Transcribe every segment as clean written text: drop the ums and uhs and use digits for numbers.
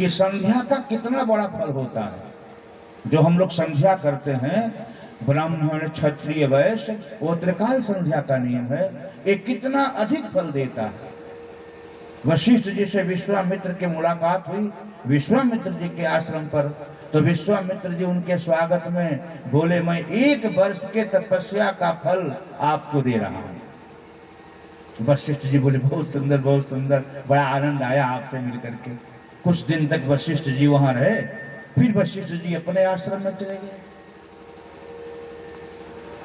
कि संध्या का कितना बड़ा फल होता है। जो हम लोग संध्या करते हैं, ब्राह्मण क्षत्रिय वैश्य, वो त्रिकाल संध्या का नियम है, ये कितना अधिक फल देता है। वशिष्ठ जी से विश्वामित्र की मुलाकात हुई विश्वामित्र जी के आश्रम पर, तो विश्वामित्र जी उनके स्वागत में बोले, मैं 1 वर्ष के तपस्या का फल आपको दे रहा हूं। वशिष्ठ जी बोले, बहुत सुंदर, बड़ा आनंद आया आपसे मिलकर के। कुछ दिन तक वशिष्ठ जी वहां रहे, फिर वशिष्ठ जी अपने आश्रम में चले गए।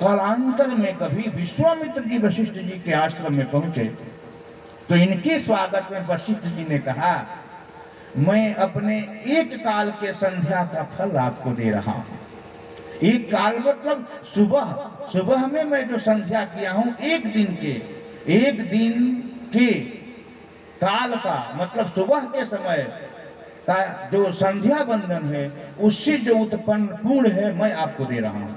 कालांतर में कभी विश्वामित्र जी वशिष्ठ जी के आश्रम में पहुंचे, तो इनके स्वागत में वशिष्ठ जी ने कहा, मैं अपने 1 काल के संध्या का फल आपको दे रहा हूं। 1 काल मतलब सुबह में मैं जो संध्या किया हूं, 1 दिन के काल का मतलब सुबह के समय का जो संध्या बंधन है, उससे जो उत्पन्न पुण्य है, मैं आपको दे रहा हूं।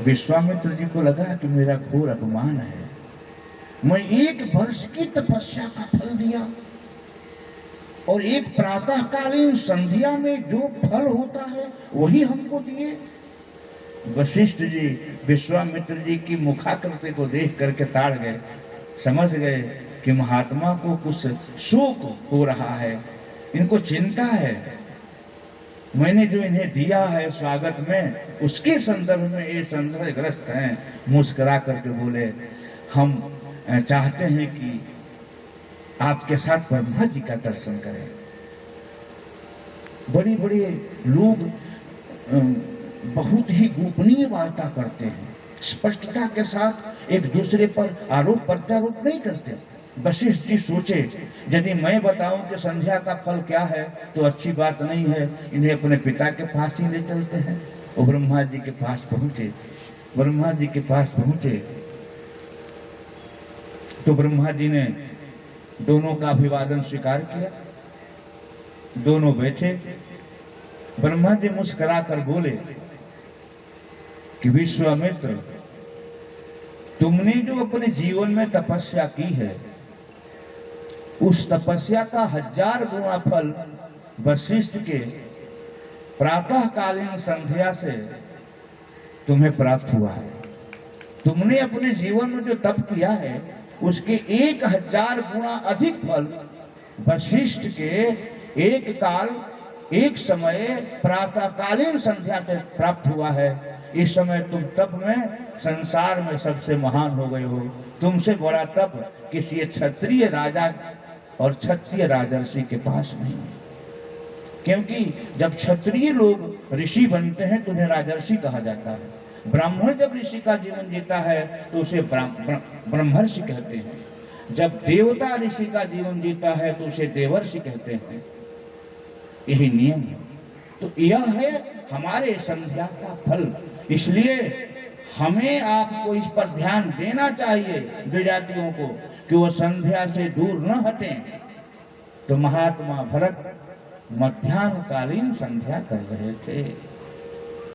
विश्वामित्र जी को लगा कि मेरा घोर अपमान है, मैं 1 वर्ष की तपस्या का फल दिया और एक प्रातःकालीन संध्या में जो फल होता है वही हमको दिए। वशिष्ठ जी विश्वामित्र जी की मुखाकृति को देख करके ताड़ गए, समझ गए कि महात्मा को कुछ शोक हो रहा है, इनको चिंता है। मैंने जो इन्हें दिया है स्वागत में, उसके संदर्भ में ये संदेहग्रस्त हैं। मुस्कुरा करके बोले, हम चाहते हैं कि आपके साथ ब्रह्मा जी का दर्शन करें। बड़े बड़े लोग बहुत ही गोपनीय वार्ता करते हैं, स्पष्टता के साथ एक दूसरे पर आरोप प्रत्यारोप नहीं करते। वशिष्ठ जी सोचे, यदि मैं बताऊं कि संध्या का फल क्या है तो अच्छी बात नहीं है, इन्हें अपने पिता के पास ही ले चलते हैं। वो ब्रह्मा जी के पास पहुंचे। तो ब्रह्मा जी ने दोनों का अभिवादन स्वीकार किया, दोनों बैठे। ब्रह्मा जी मुस्कुरा कर बोले कि विश्वामित्र, तुमने जो अपने जीवन में तपस्या की है, उस तपस्या का 1000 गुना फल वशिष्ठ के प्रातःकालीन संध्या से तुम्हें प्राप्त हुआ है। तुमने अपने जीवन में जो तप किया है, उसके 1000 गुना अधिक फल वशिष्ठ के 1 काल 1 समय प्रातःकालीन संध्या से प्राप्त हुआ है। इस समय तुम तप में संसार में सबसे महान हो गए हो। तुमसे बड़ा तप किसी क्षत्रिय राजा और क्षत्रिय राजर्षि के पास नहीं है, क्योंकि जब क्षत्रिय लोग ऋषि बनते हैं तो उन्हें राजर्षि कहा जाता है। ब्राह्मण जब ऋषि का जीवन जीता है तो उसे ब्रह्मर्षि कहते हैं। जब देवता ऋषि का जीवन जीता है तो उसे देवर्षि कहते हैं। यही नियम है। तो यह है हमारे संध्या का फल। इसलिए हमें आपको इस पर ध्यान देना चाहिए विजातियों को कि वो संध्या से दूर न हटें। तो महात्मा भरत मध्याह्नकालीन संध्या कर रहे थे।